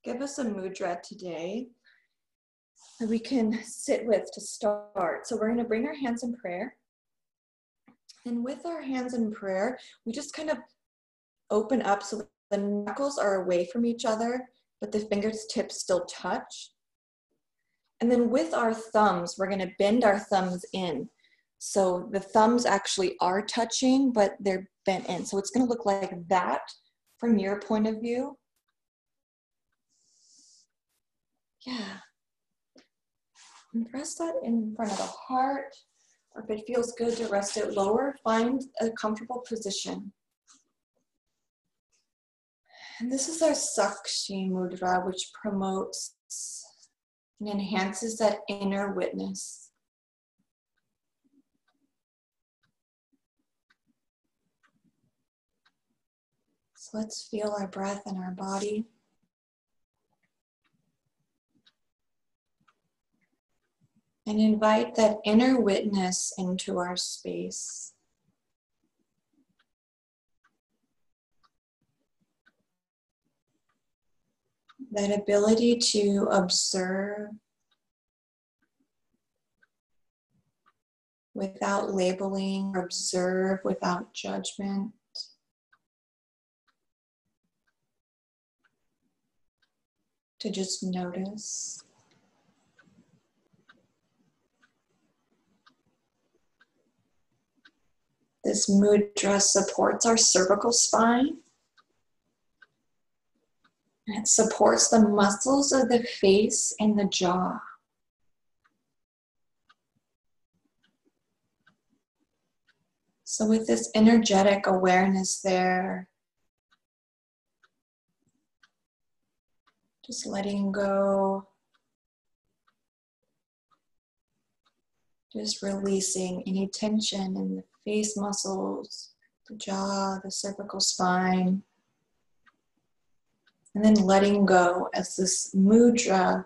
give us a mudra today that we can sit with to start. So we're going to bring our hands in prayer. And with our hands in prayer, we just kind of open up so the knuckles are away from each other, but the fingertips still touch. And then with our thumbs, we're going to bend our thumbs in. So the thumbs actually are touching, but they're bent in. So it's going to look like that from your point of view. Yeah. And rest that in front of the heart, or if it feels good to rest it lower, find a comfortable position. And this is our Sakshi Mudra, which promotes and enhances that inner witness. So let's feel our breath in our body. And invite that inner witness into our space. That ability to observe without labeling, observe without judgment. To just notice. This mudra supports our cervical spine. And it supports the muscles of the face and the jaw. So with this energetic awareness there, just letting go, just releasing any tension in the face muscles, the jaw, the cervical spine. And then letting go as this mudra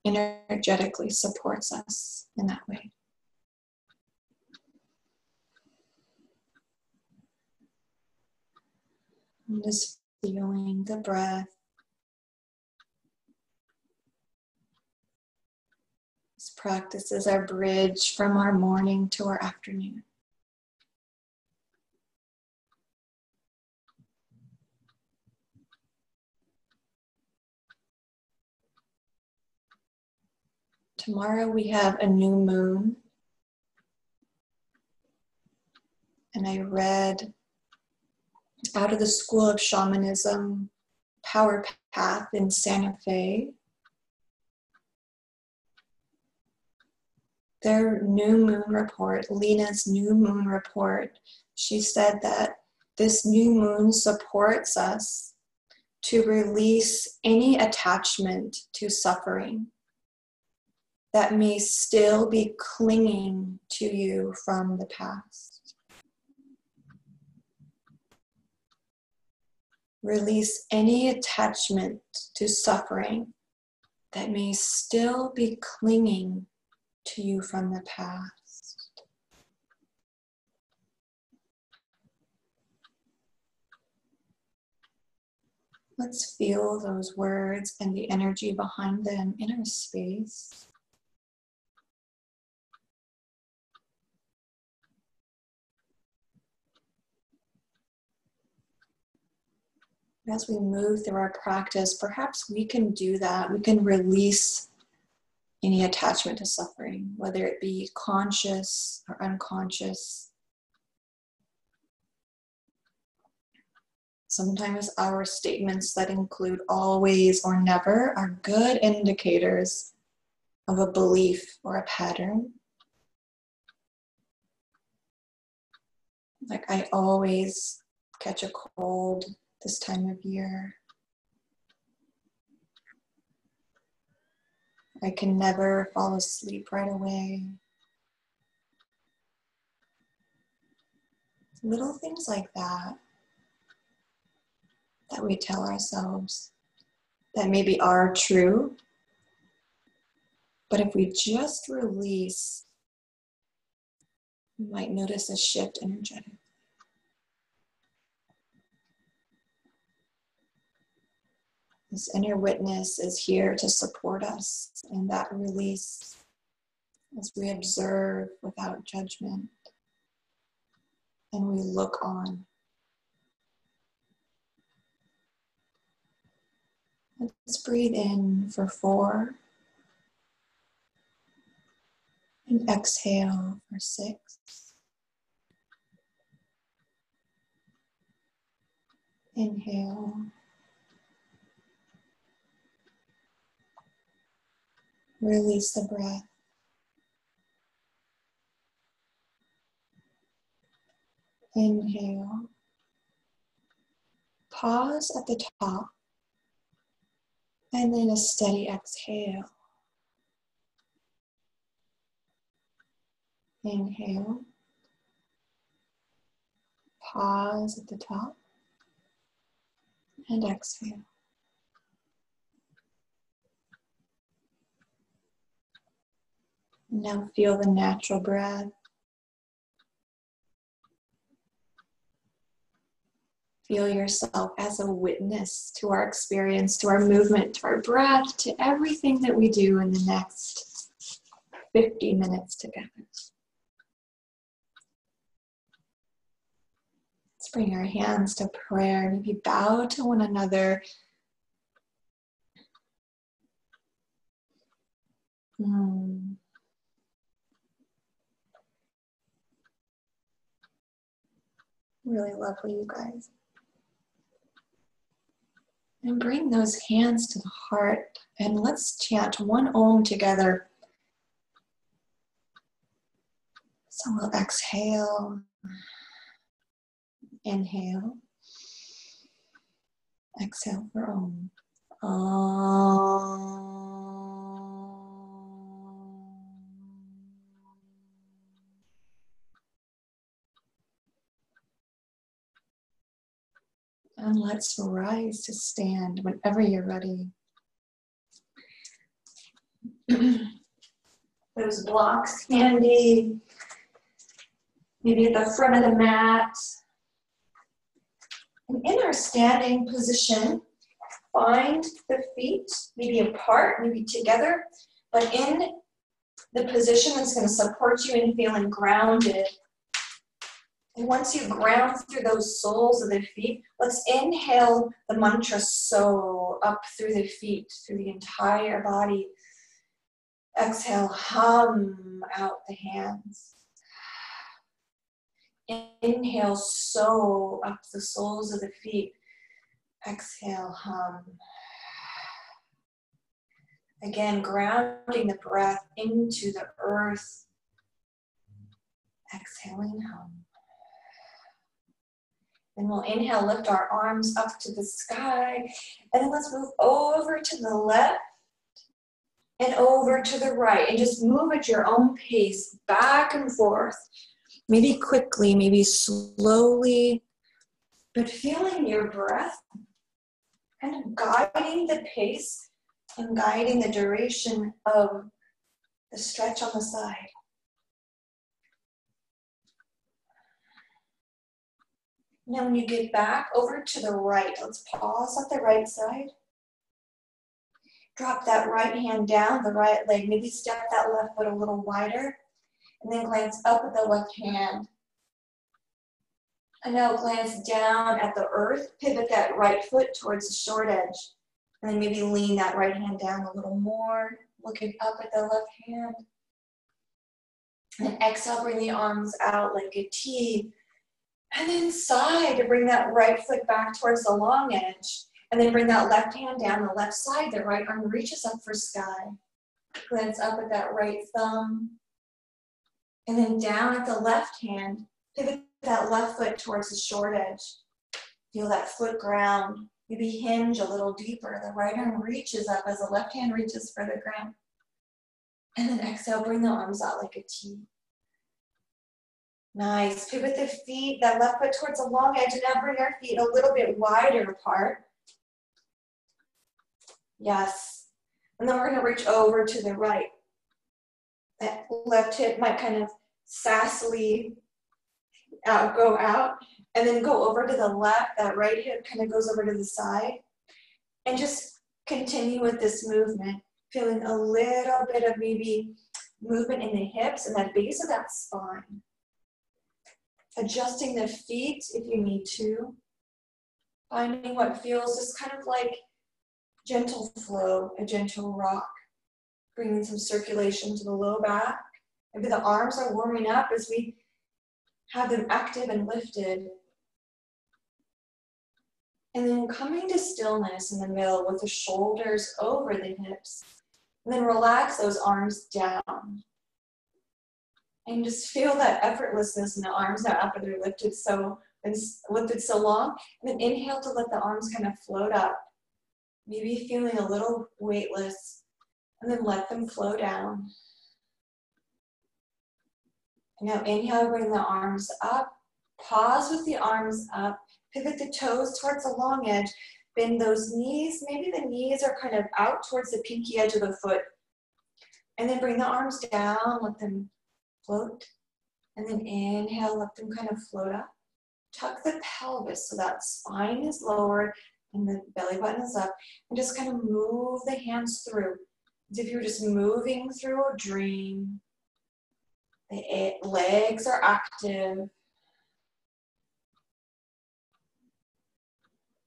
energetically supports us in that way. And just feeling the breath. This practice is our bridge from our morning to our afternoon. Tomorrow we have a new moon. And I read out of the School of Shamanism, Power Path in Santa Fe. Their new moon report, Lena's new moon report, she said that this new moon supports us to release any attachment to suffering that may still be clinging to you from the past. Release any attachment to suffering that may still be clinging to you from the past. Let's feel those words and the energy behind them in our space. As we move through our practice, perhaps we can do that. We can release any attachment to suffering, whether it be conscious or unconscious. Sometimes our statements that include always or never are good indicators of a belief or a pattern. Like, I always catch a cold this time of year. I can never fall asleep right away. Little things like that we tell ourselves that maybe are true, but if we just release, we might notice a shift energetically. This inner witness is here to support us in that release as we observe without judgment and we look on. Let's breathe in for 4 and exhale for 6. Inhale. Release the breath. Inhale. Pause at the top. And then a steady exhale. Inhale. Pause at the top. And exhale. Now feel the natural breath. Feel yourself as a witness to our experience, to our movement, to our breath, to everything that we do in the next 50 minutes together. Let's bring our hands to prayer. Maybe bow to one another. Really lovely, you guys. And bring those hands to the heart and let's chant one Om together. So we'll exhale, inhale, exhale for Om. Om. And let's rise to stand whenever you're ready. Those blocks handy, maybe at the front of the mat. And in our standing position, find the feet, maybe apart, maybe together, but in the position that's going to support you in feeling grounded. And once you ground through those soles of the feet, let's inhale the mantra So up through the feet, through the entire body. Exhale, hum out the hands. Inhale, So up the soles of the feet. Exhale, hum. Again, grounding the breath into the earth. Exhaling, hum. And we'll inhale, lift our arms up to the sky. And then let's move over to the left and over to the right. And just move at your own pace, back and forth. Maybe quickly, maybe slowly. But feeling your breath, kind of guiding the pace and guiding the duration of the stretch on the side. Now when you get back over to the right, let's pause at the right side. Drop that right hand down, the right leg. Maybe step that left foot a little wider. And then glance up at the left hand. And now glance down at the earth. Pivot that right foot towards the short edge. And then maybe lean that right hand down a little more. Looking up at the left hand. And then exhale, bring the arms out like a T. And then sigh to bring that right foot back towards the long edge. And then bring that left hand down the left side. The right arm reaches up for sky. Glance up at that right thumb. And then down at the left hand. Pivot that left foot towards the short edge. Feel that foot ground. Maybe hinge a little deeper. The right arm reaches up as the left hand reaches for the ground. And then exhale, bring the arms out like a T. Nice. Pivot the feet, that left foot towards the long edge, and now bring our feet a little bit wider apart. Yes. And then we're going to reach over to the right. That left hip might kind of sassily go out, and then go over to the left. That right hip kind of goes over to the side. And just Continue with this movement, feeling a little bit of maybe movement in the hips and the base of that spine. Adjusting the feet if you need to. Finding what feels just kind of like gentle flow, a gentle rock. Bringing some circulation to the low back. Maybe the arms are warming up as we have them active and lifted. And then coming to stillness in the middle with the shoulders over the hips. And then relax those arms down. And just feel that effortlessness in the arms now after they're lifted so long. And then inhale to let the arms kind of float up. Maybe feeling a little weightless. And then let them flow down. And now inhale, bring the arms up. Pause with the arms up. Pivot the toes towards the long edge. Bend those knees. Maybe the knees are kind of out towards the pinky edge of the foot. And then bring the arms down. Let them float. And then inhale, let them kind of float up. Tuck the pelvis so that spine is lowered and the belly button is up. And just kind of move the hands through. As if you're just moving through a dream. The legs are active.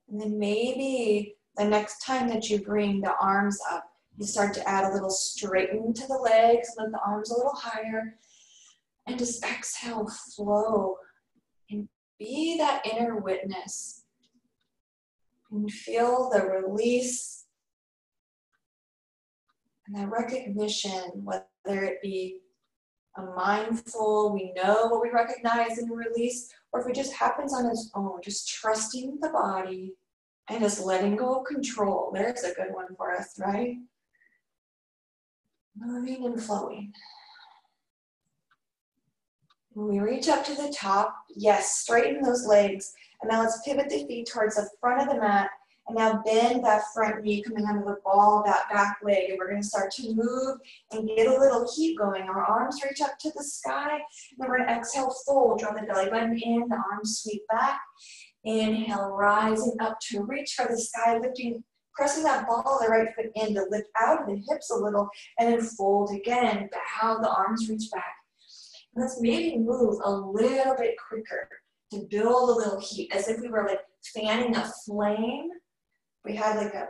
And then maybe the next time that you bring the arms up, you start to add a little straighten to the legs, let the arms a little higher, and just exhale, flow, and be that inner witness. And feel the release and the recognition, whether it be a mindful, we know what we recognize and release, or if it just happens on its own, just trusting the body and just letting go of control. There's a good one for us, right? Moving and flowing. When we reach up to the top, yes, straighten those legs. And now let's pivot the feet towards the front of the mat. And now bend that front knee coming under the ball of that back leg. And we're going to start to move and get a little heat going. Our arms reach up to the sky. And then we're going to exhale, fold. Draw the belly button in, the arms sweep back. Inhale, rising up to reach for the sky, lifting, pressing that ball of the right foot in to lift out of the hips a little. And then fold again, bow, the arms reach back. And let's maybe move a little bit quicker to build a little heat, as if we were like fanning a flame. We had like a,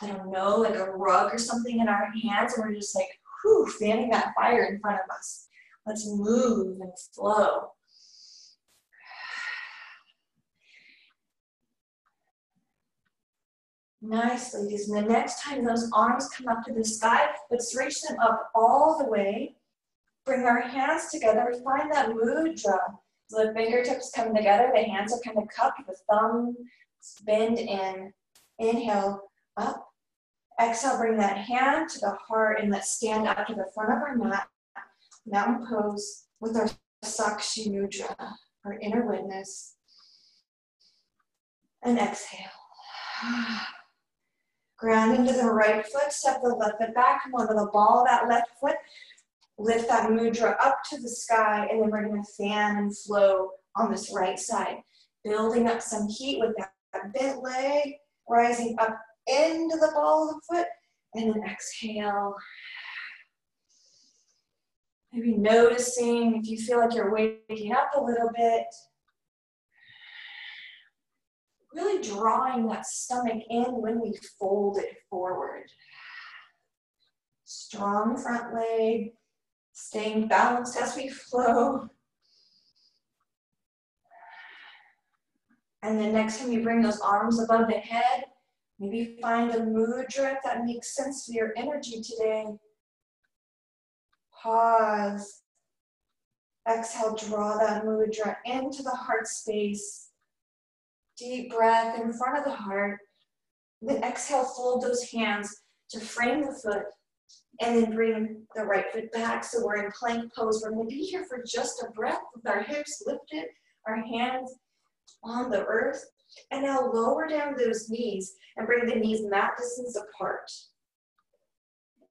I don't know, like a rug or something in our hands, and we're just like, whew, fanning that fire in front of us. Let's move and flow. Nice, ladies. And the next time those arms come up to the sky, let's reach them up all the way. Bring our hands together. Find that mudra. So the fingertips come together. The hands are kind of cupped. The thumbs bend in. Inhale, up. Exhale, bring that hand to the heart and let's stand up to the front of our mat. Mountain pose with our Sakshi Mudra, our inner witness. And exhale. Ground into the right foot, step the left foot back, come onto the ball of that left foot. Lift that mudra up to the sky, and then we're going to fan and flow on this right side. Building up some heat with that bent leg, rising up into the ball of the foot, and then exhale. Maybe noticing if you feel like you're waking up a little bit. Really drawing that stomach in when we fold it forward. Strong front leg, staying balanced as we flow. And then next time you bring those arms above the head, maybe find a mudra if that makes sense for your energy today. Pause. Exhale, draw that mudra into the heart space. Deep breath in front of the heart. Then exhale, fold those hands to frame the foot. And then bring the right foot back. So we're in plank pose. We're going to be here for just a breath with our hips lifted, our hands on the earth. And now lower down those knees and bring the knees mat distance apart.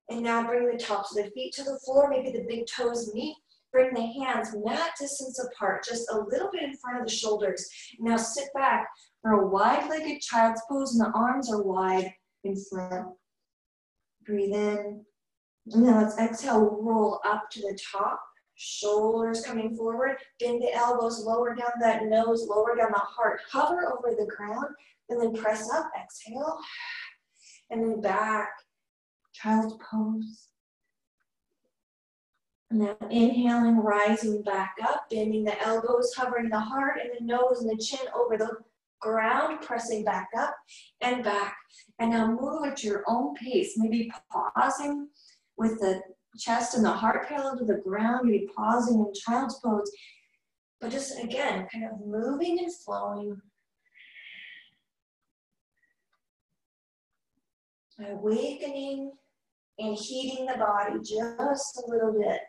And now bring the tops of the feet to the floor. Maybe the big toes meet. Bring the hands mat distance apart, just a little bit in front of the shoulders. Now sit back for a wide-legged child's pose, and the arms are wide in front. Breathe in. And then let's exhale, roll up to the top. Shoulders coming forward. Bend the elbows, lower down that nose, lower down the heart. Hover over the ground, and then press up. Exhale. And then back. Child's pose. And now inhaling, rising back up, bending the elbows, hovering the heart and the nose and the chin over the ground, pressing back up and back. And now move at your own pace, maybe pausing with the chest and the heart parallel to the ground, maybe pausing in child's pose. But just again, kind of moving and flowing. Awakening and heating the body just a little bit.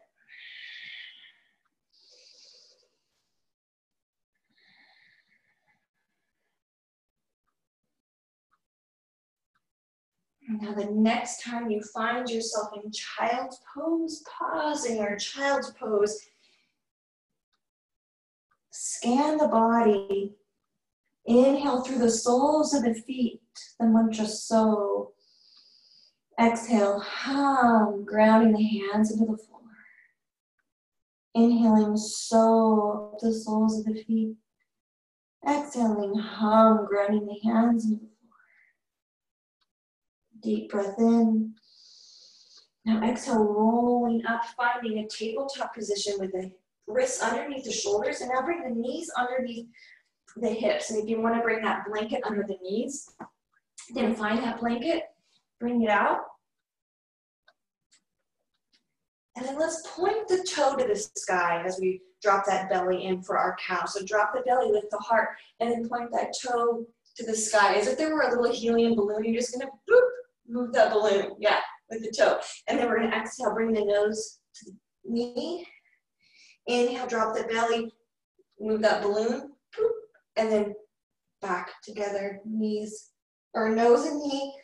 Now the next time you find yourself in child's pose, pausing or child's pose, scan the body. Inhale through the soles of the feet, the mantra so. Exhale, hum, grounding the hands into the floor. Inhaling so up the soles of the feet. Exhaling, hum, grounding the hands into the floor. Deep breath in. Now exhale, rolling up, finding a tabletop position with the wrists underneath the shoulders. And now bring the knees underneath the hips. And if you want to bring that blanket under the knees, then find that blanket, bring it out. And then let's point the toe to the sky as we drop that belly in for our cow. So drop the belly, lift the heart, and then point that toe to the sky. As if there were a little helium balloon, you're just gonna boop, move that balloon, yeah, with the toe. And then we're gonna exhale, bring the nose to the knee. Inhale, drop the belly, move that balloon, boop, and then back together, knees, or nose and knee,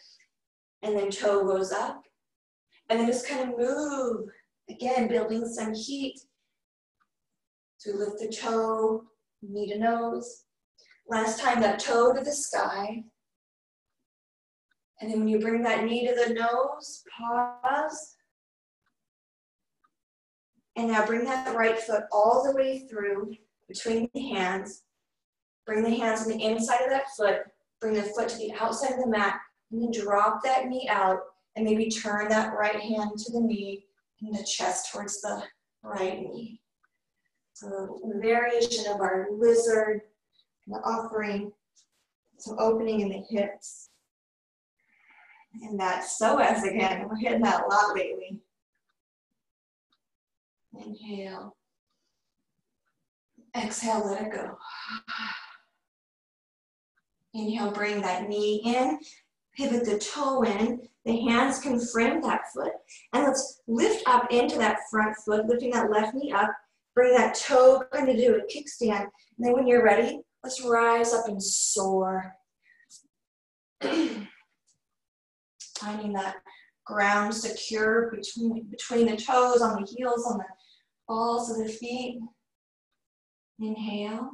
and then toe goes up. And then just kind of move, again, building some heat. So lift the toe, knee to nose. Last time, that toe to the sky. And then when you bring that knee to the nose, pause. And now bring that right foot all the way through between the hands. Bring the hands on the inside of that foot. Bring the foot to the outside of the mat. And then drop that knee out. And maybe turn that right hand to the knee and the chest towards the right knee. So a variation of our lizard, the offering, some opening in the hips. And that psoas again, we're hitting that a lot lately. Inhale. Exhale, let it go. Inhale, bring that knee in, pivot the toe in. The hands can frame that foot. And let's lift up into that front foot, lifting that left knee up. Bring that toe, kind of do a kickstand. And then when you're ready, let's rise up and soar. Finding that ground secure between the toes, on the heels, on the balls of the feet. Inhale.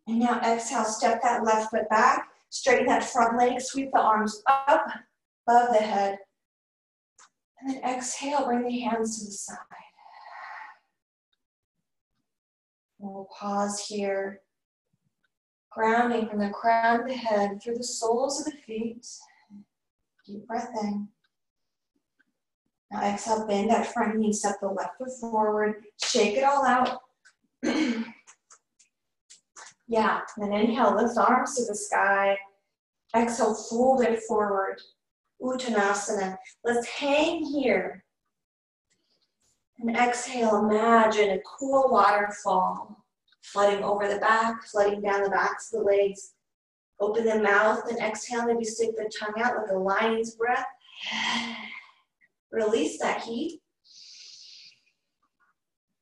And now exhale, step that left foot back. Straighten that front leg, sweep the arms up above the head. And then exhale, bring the hands to the side. And we'll pause here. Grounding from the crown of the head through the soles of the feet. Deep breath in. Now exhale, bend that front knee, step the left foot forward. Shake it all out. Yeah, and then inhale, lift arms to the sky. Exhale, fold it forward. Uttanasana. Let's hang here. And exhale, imagine a cool waterfall flooding over the back, flooding down the backs of the legs. Open the mouth and exhale, maybe stick the tongue out like a lion's breath. Release that heat.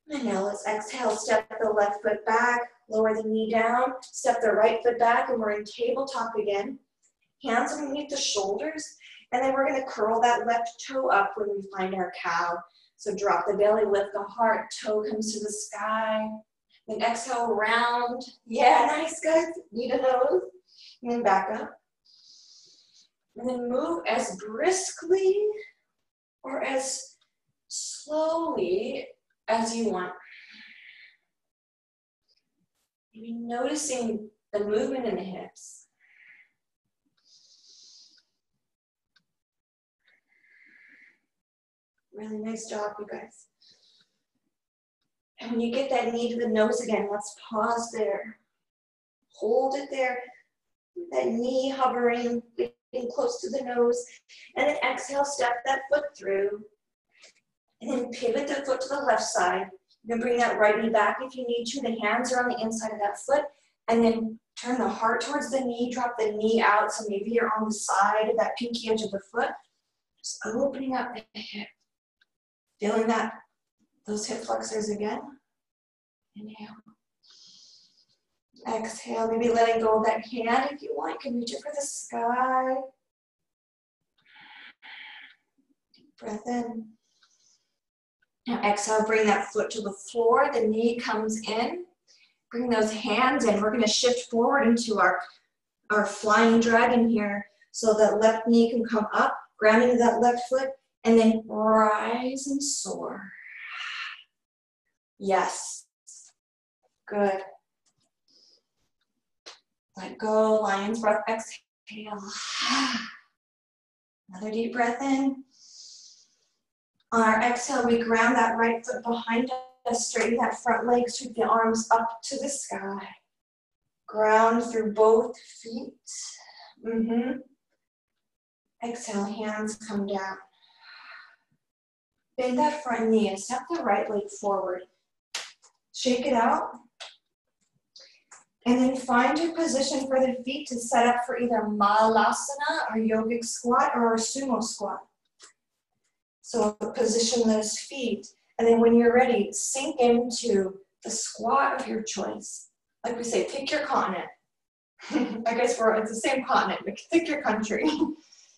And now let's exhale, step the left foot back, lower the knee down, step the right foot back, and we're in tabletop again. Hands underneath the shoulders, and then we're gonna curl that left toe up when we find our cow. So drop the belly, lift the heart, toe comes to the sky. Then exhale, round. Yeah, nice, guys. Knee to nose. And then back up. And then move as briskly or as slowly as you want. Maybe noticing the movement in the hips. Really nice job, you guys. And when you get that knee to the nose again, let's pause there. Hold it there. That knee hovering, getting close to the nose. And then exhale, step that foot through. And then pivot the foot to the left side. You can bring that right knee back if you need to. The hands are on the inside of that foot. And then turn the heart towards the knee. Drop the knee out. So maybe you're on the side of that pinky edge of the foot. Just opening up the hip. Feeling that, those hip flexors again. Inhale. Exhale, maybe letting go of that hand if you want. You can reach it for the sky. Deep breath in. Now exhale, bring that foot to the floor. The knee comes in. Bring those hands in. We're going to shift forward into our flying dragon here. So that left knee can come up, grounding to that left foot, and then rise and soar. Yes. Good. Let go, lion's breath, exhale. Another deep breath in. On our exhale, we ground that right foot behind us, straighten that front leg, sweep the arms up to the sky. Ground through both feet. Exhale, hands come down. Bend that front knee and step the right leg forward. Shake it out. And then find your position for the feet to set up for either malasana, or yogic squat, or our sumo squat. So position those feet. And then when you're ready, sink into the squat of your choice. Like we say, pick your continent. I guess it's the same continent, but pick your country. You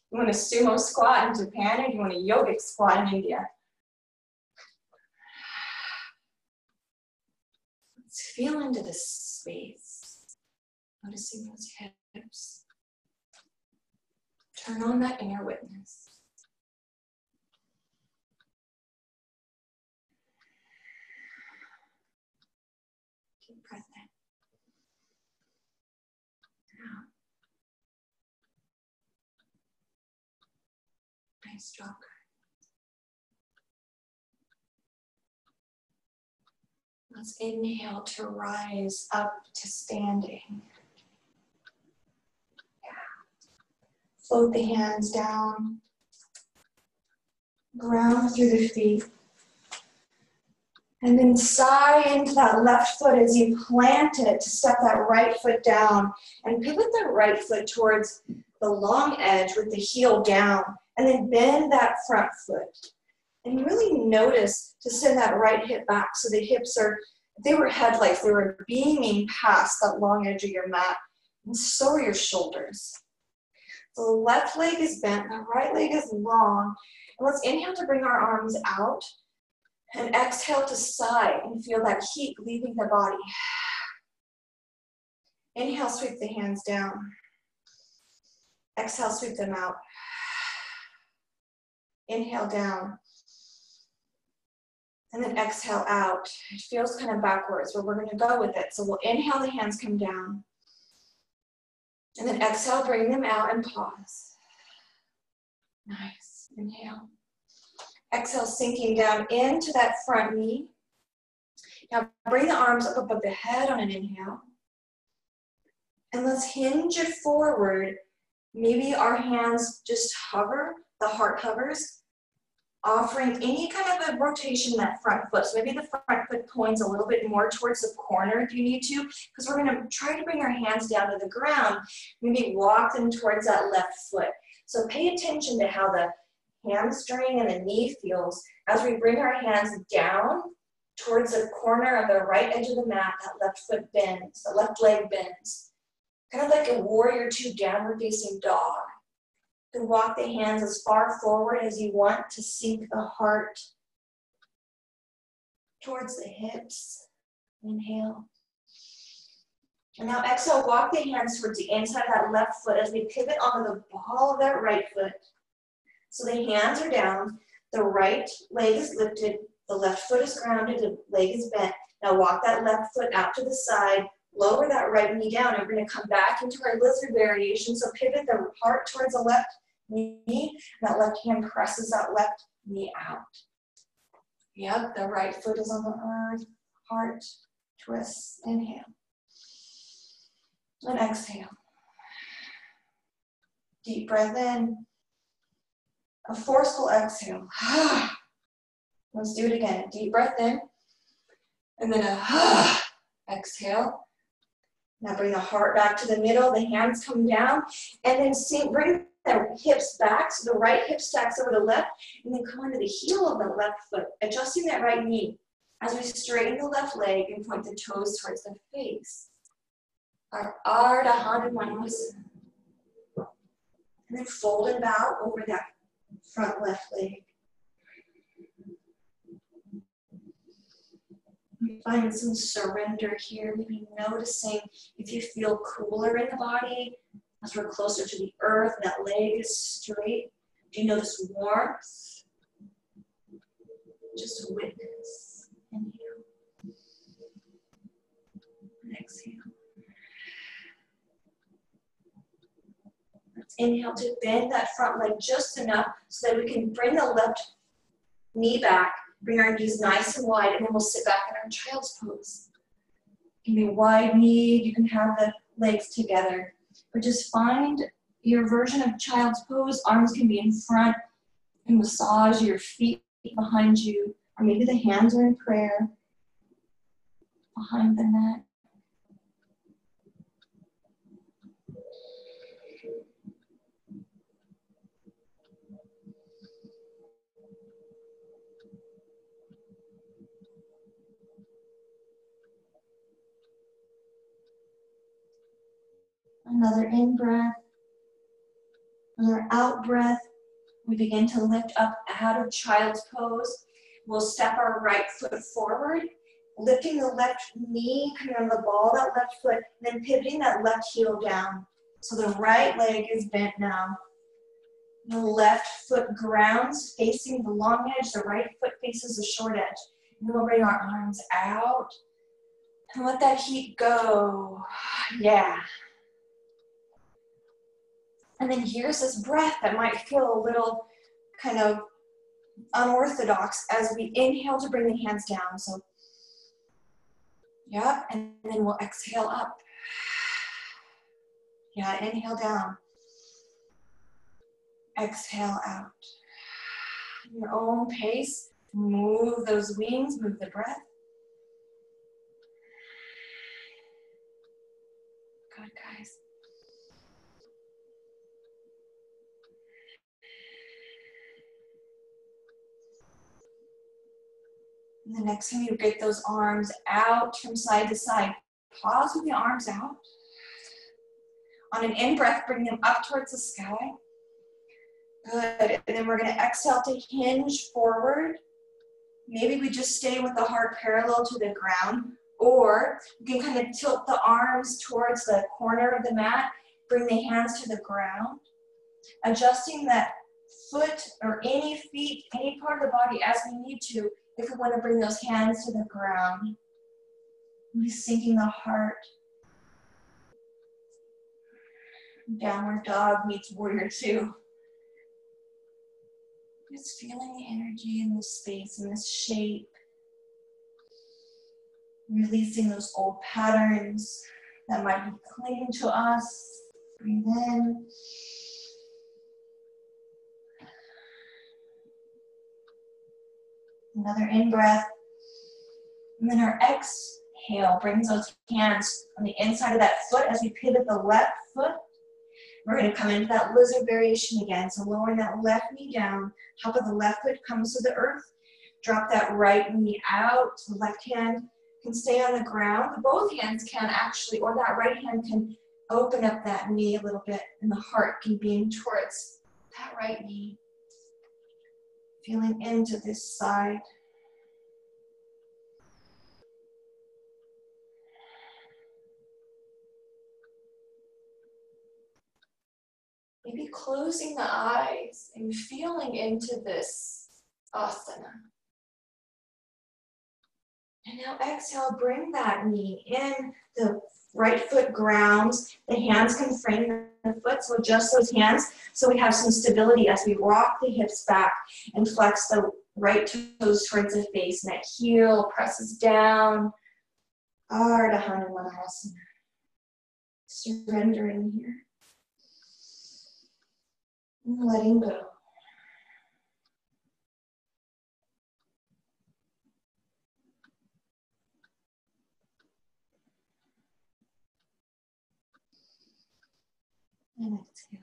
want a sumo squat in Japan, or you want a yogic squat in India? Let's feel into this space. Noticing those hips. Turn on that inner witness. Deep breath in. Out. Nice job. Let's inhale to rise up to standing. Float the hands down. Ground through the feet. And then sigh into that left foot as you plant it to step that right foot down. And pivot the right foot towards the long edge with the heel down. And then bend that front foot. And really notice to send that right hip back so the hips are, they were headlights, they were beaming past that long edge of your mat. And so are your shoulders. The left leg is bent, the right leg is long. And let's inhale to bring our arms out. And exhale to sigh and feel that heat leaving the body. Inhale, sweep the hands down. Exhale, sweep them out. Inhale down. And then exhale out. It feels kind of backwards, but we're going to go with it. So we'll inhale, the hands come down. And then exhale, bring them out and pause. Nice. Inhale. Exhale, sinking down into that front knee. Now bring the arms up above the head on an inhale. And let's hinge it forward. Maybe our hands just hover, the heart hovers, offering any kind of a rotation in that front foot. So maybe the front foot points a little bit more towards the corner if you need to, because we're going to try to bring our hands down to the ground. Maybe walk them towards that left foot. So pay attention to how the hamstring and the knee feels as we bring our hands down towards the corner of the right edge of the mat. That left foot bends, the left leg bends. Kind of like a warrior two downward facing dog. You can walk the hands as far forward as you want to sink the heart towards the hips. Inhale. And now exhale, walk the hands towards the inside of that left foot as we pivot onto the ball of that right foot. So the hands are down, the right leg is lifted, the left foot is grounded, the leg is bent. Now walk that left foot out to the side, lower that right knee down, and we're gonna come back into our lizard variation. So pivot the heart towards the left knee, that left hand presses that left knee out. Yep, the right foot is on the earth, heart, twist, inhale. And exhale. Deep breath in. A forceful exhale. Let's do it again. Deep breath in. And then a exhale. Now bring the heart back to the middle. The hands come down. And then bring the hips back. So the right hip stacks over the left. And then come onto the heel of the left foot. Adjusting that right knee. As we straighten the left leg and point the toes towards the face. Our Ardha Hanumanasana. And then fold and bow over that front left leg. Find some surrender here, maybe noticing if you feel cooler in the body as we're closer to the earth, that leg is straight. Do you notice warmth? Just witness. Inhale. And exhale. Let's inhale to bend that front leg just enough so that we can bring the left knee back, bring our knees nice and wide, and then we'll sit back in our child's pose. It can be wide knee, you can have the legs together, but just find your version of child's pose. Arms can be in front and massage your feet behind you, or maybe the hands are in prayer behind the neck. Another in-breath, another out-breath. We begin to lift up out of child's pose. We'll step our right foot forward, lifting the left knee, coming on the ball of that left foot, and then pivoting that left heel down. So the right leg is bent now. The left foot grounds, facing the long edge. The right foot faces the short edge. And then we'll bring our arms out and let that heat go. Yeah. And then here's this breath that might feel a little kind of unorthodox as we inhale to bring the hands down. So, yep, and then we'll exhale up. Yeah, inhale down. Exhale out. At your own pace, move those wings, move the breath. Good, guys. And the next time you get those arms out from side to side, pause with the arms out. On an in-breath, bring them up towards the sky. Good. And then we're going to exhale to hinge forward. Maybe we just stay with the heart parallel to the ground, or you can kind of tilt the arms towards the corner of the mat, bring the hands to the ground, adjusting that foot or any feet, any part of the body as we need to, if we want to bring those hands to the ground. Maybe sinking the heart. Downward dog meets warrior two. Just feeling the energy in this space, in this shape. Releasing those old patterns that might be clinging to us. Breathe in. Another in-breath. And then our exhale brings those hands on the inside of that foot as we pivot the left foot. We're going to come into that lizard variation again. So lowering that left knee down, top of the left foot comes to the earth. Drop that right knee out. So the left hand can stay on the ground. Both hands can actually, or that right hand can open up that knee a little bit, and the heart can beam towards that right knee. Feeling into this side. maybe closing the eyes and feeling into this asana. And now exhale, bring that knee in, the right foot grounds, the hands can frame the foot, so adjust those hands so we have some stability as we rock the hips back and flex the right toes towards the face, and that heel presses down. Ardha Hanumanasana. Surrendering here. And letting go. And exhale.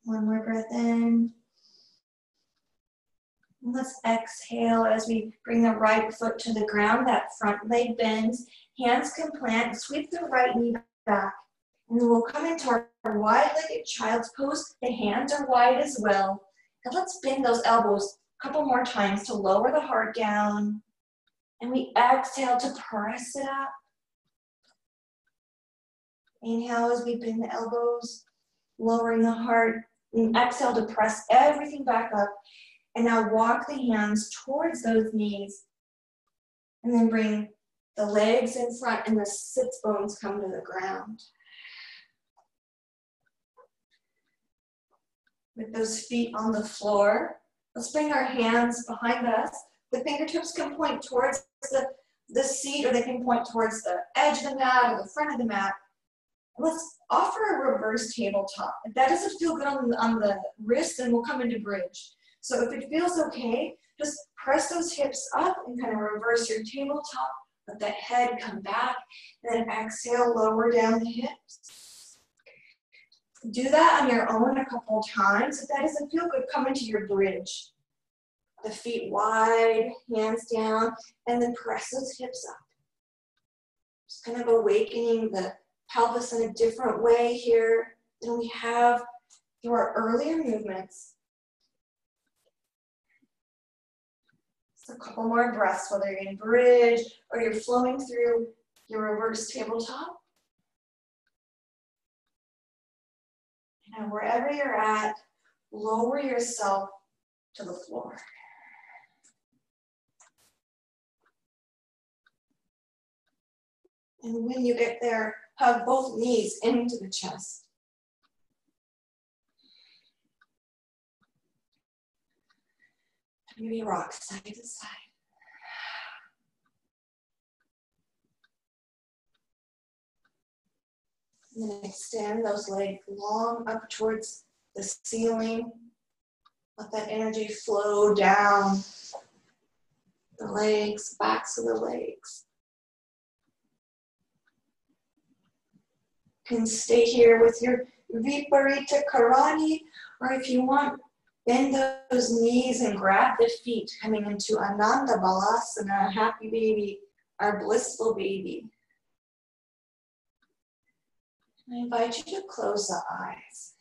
One more breath in. And let's exhale as we bring the right foot to the ground. That front leg bends. Hands can plant. Sweep the right knee back. And then we'll come into our wide-legged child's pose. The hands are wide as well. And let's bend those elbows a couple more times to lower the heart down. And we exhale to press it up. Inhale as we bend the elbows, lowering the heart. And exhale to press everything back up. And now walk the hands towards those knees. And then bring the legs in front and the sits bones come to the ground. With those feet on the floor, let's bring our hands behind us. The fingertips can point towards the seat, or they can point towards the edge of the mat or the front of the mat. Let's offer a reverse tabletop. If that doesn't feel good on the wrist, then we'll come into bridge. So if it feels okay, just press those hips up and kind of reverse your tabletop. Let that head come back. And then exhale, lower down the hips. Do that on your own a couple times. If that doesn't feel good, come into your bridge. The feet wide, hands down, and then press those hips up. Just kind of awakening the pelvis in a different way here than we have through our earlier movements. So a couple more breaths, whether you're in bridge or you're flowing through your reverse tabletop. And wherever you're at, lower yourself to the floor. And when you get there, hug both knees into the chest. Maybe rock side to side. And then extend those legs long up towards the ceiling. Let that energy flow down the legs, backs of the legs. You can stay here with your Viparita Karani, or if you want, bend those knees and grab the feet, coming into Ananda Balasana, happy baby, our blissful baby. I invite you to close the eyes.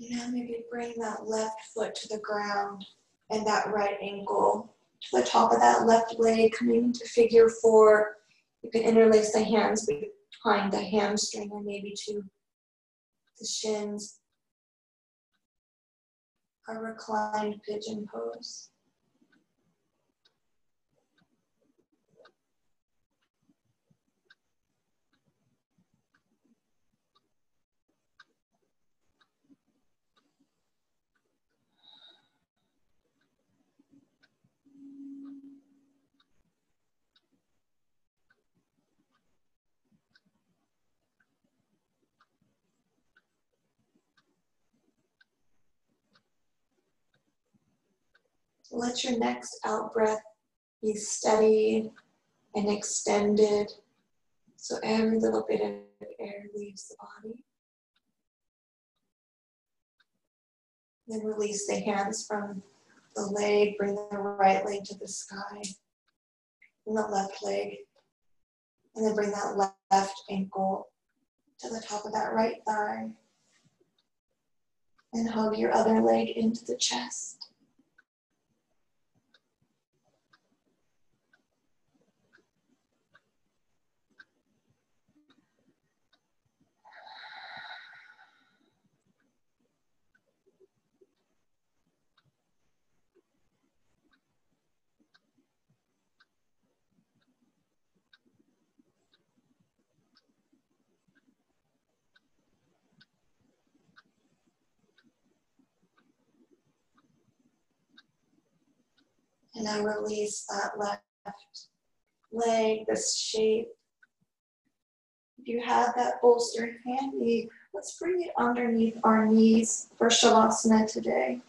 Now maybe bring that left foot to the ground and that right ankle to the top of that left leg, coming into figure four. You can interlace the hands behind the hamstring or maybe to the shins. A reclined pigeon pose. Let your next out breath be steady and extended. So every little bit of air leaves the body. Then release the hands from the leg, bring the right leg to the sky, and the left leg, and then bring that left ankle to the top of that right thigh, and hug your other leg into the chest. And now release that left leg, this shape. If you have that bolster handy, let's bring it underneath our knees for Shavasana today.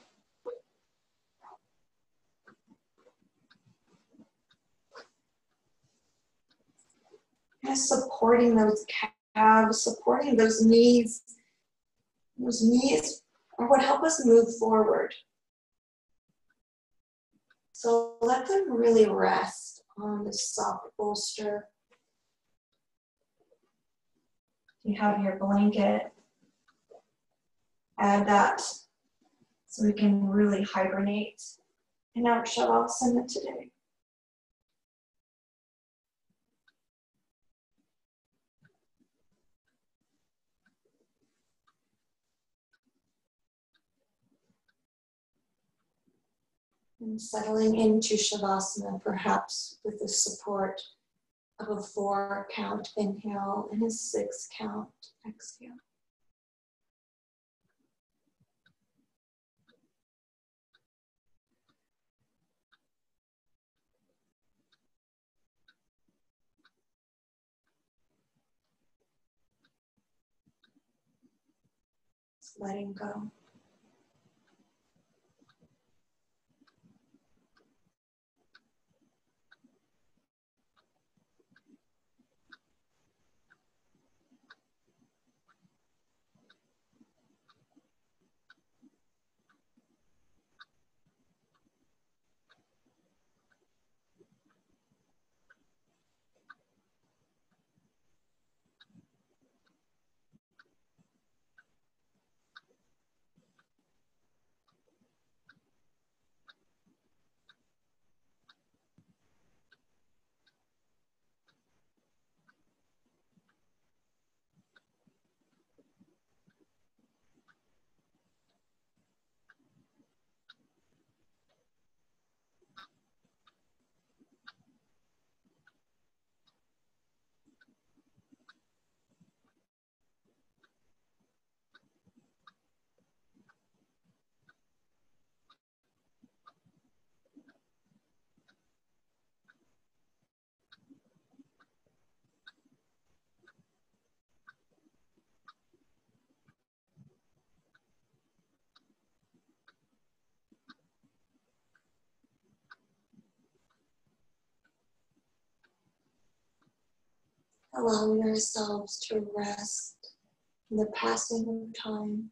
Kind of supporting those calves, supporting those knees. Those knees are what help us move forward. So let them really rest on this soft bolster. You have your blanket. Add that so we can really hibernate in our Shavasana today. And settling into Shavasana, perhaps with the support of a 4-count inhale and a 6-count exhale. Just letting go. Allowing ourselves to rest in the passing of time,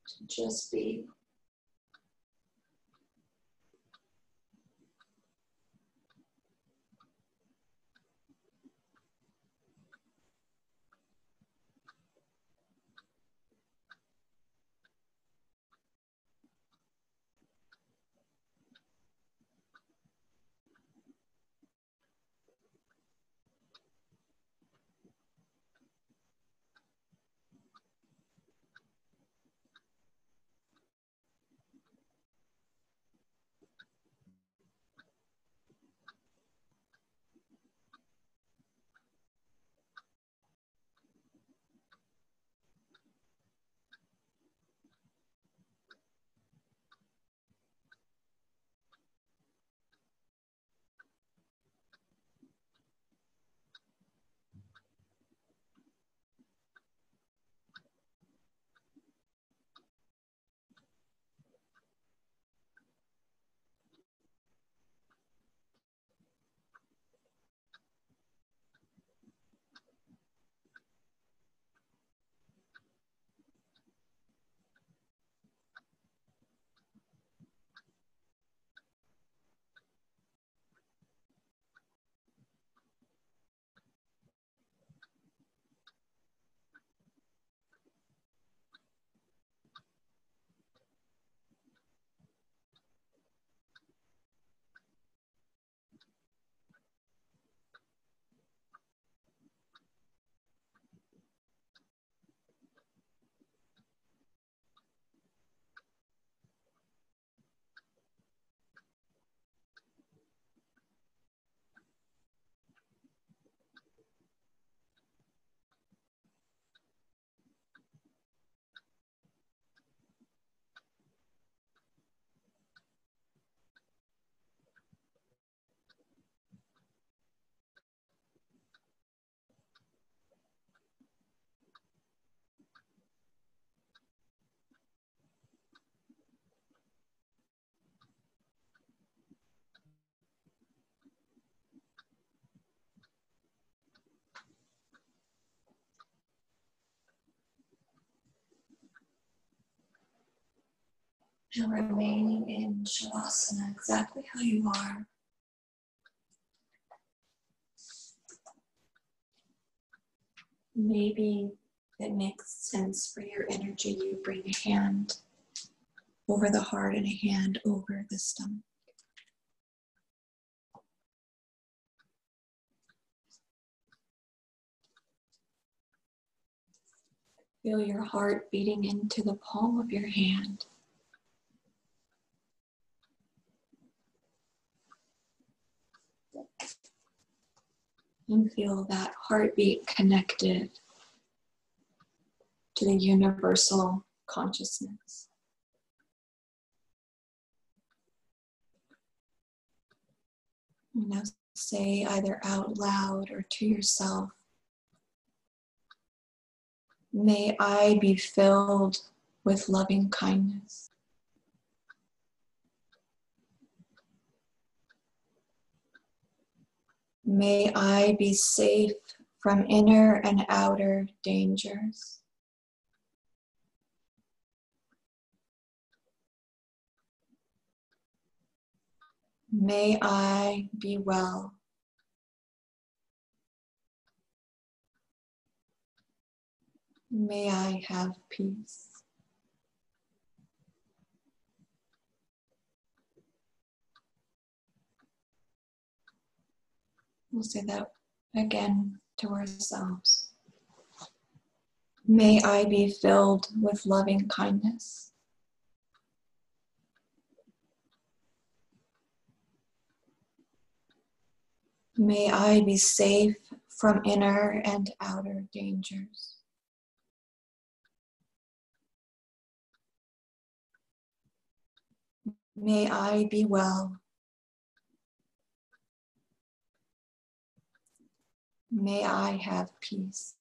to just be. And remaining in savasana exactly how you are. Maybe it makes sense for your energy, you bring a hand over the heart and a hand over the stomach. Feel your heart beating into the palm of your hand. And feel that heartbeat connected to the universal consciousness. Now say either out loud or to yourself, may I be filled with loving kindness. May I be safe from inner and outer dangers. May I be well. May I have peace. We'll say that again to ourselves. May I be filled with loving kindness. May I be safe from inner and outer dangers. May I be well. May I have peace.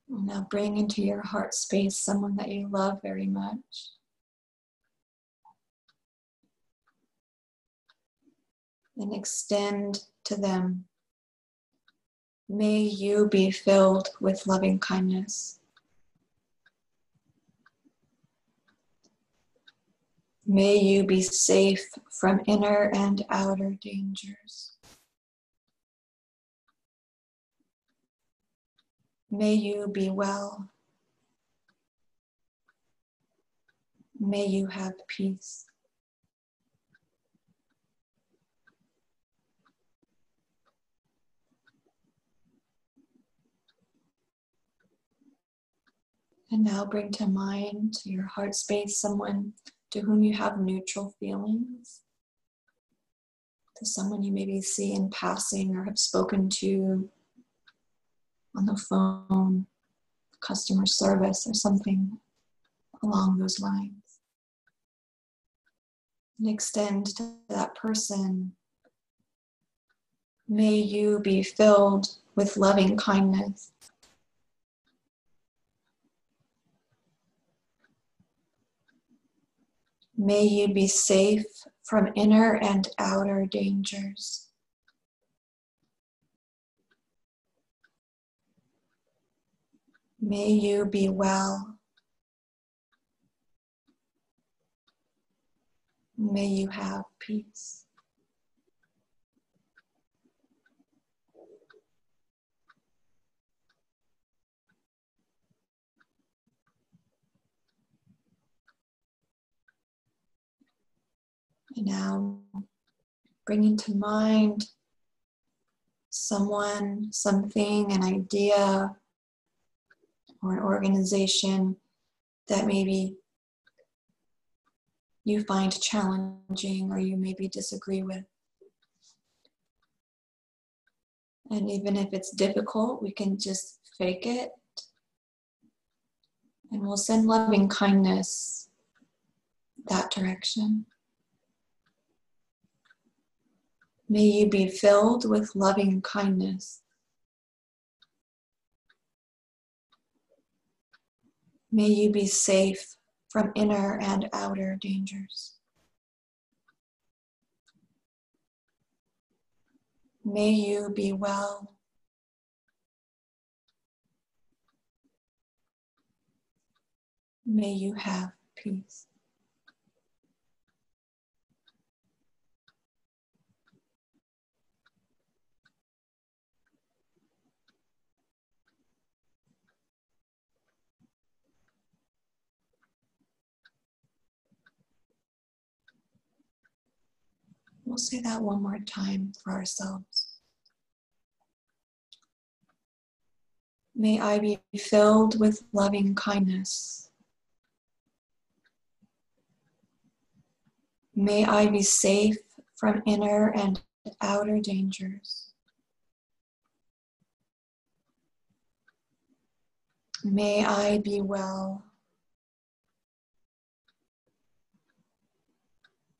Now bring into your heart space someone that you love very much. And extend to them. May you be filled with loving kindness. May you be safe from inner and outer dangers. May you be well. May you have peace. And now bring to mind, to your heart space, someone to whom you have neutral feelings. To someone you maybe see in passing or have spoken to on the phone, customer service, or something along those lines. And extend to that person. May you be filled with loving kindness. May you be safe from inner and outer dangers. May you be well. May you have peace. And now bring into mind someone, something, an idea, or an organization that maybe you find challenging or you maybe disagree with. And even if it's difficult, we can just fake it. And we'll send loving kindness that direction. May you be filled with loving kindness. May you be safe from inner and outer dangers. May you be well. May you have peace. We'll say that one more time for ourselves. May I be filled with loving kindness. May I be safe from inner and outer dangers. May I be well.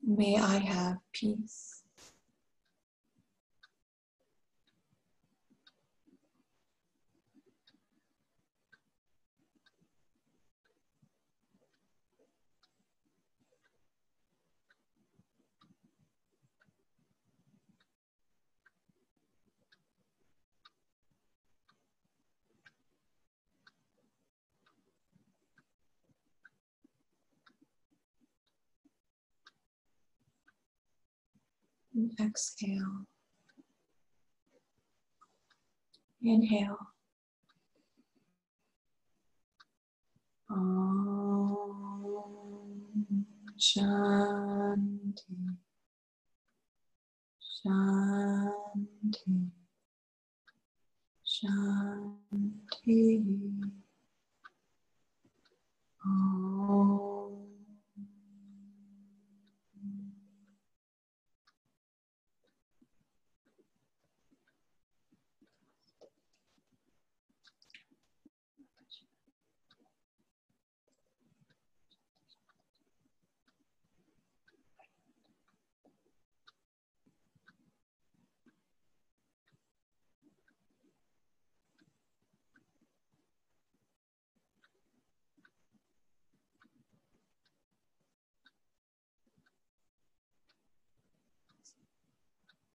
May I have peace. And exhale. Inhale. Om Shanti. Shanti. Shanti. Om.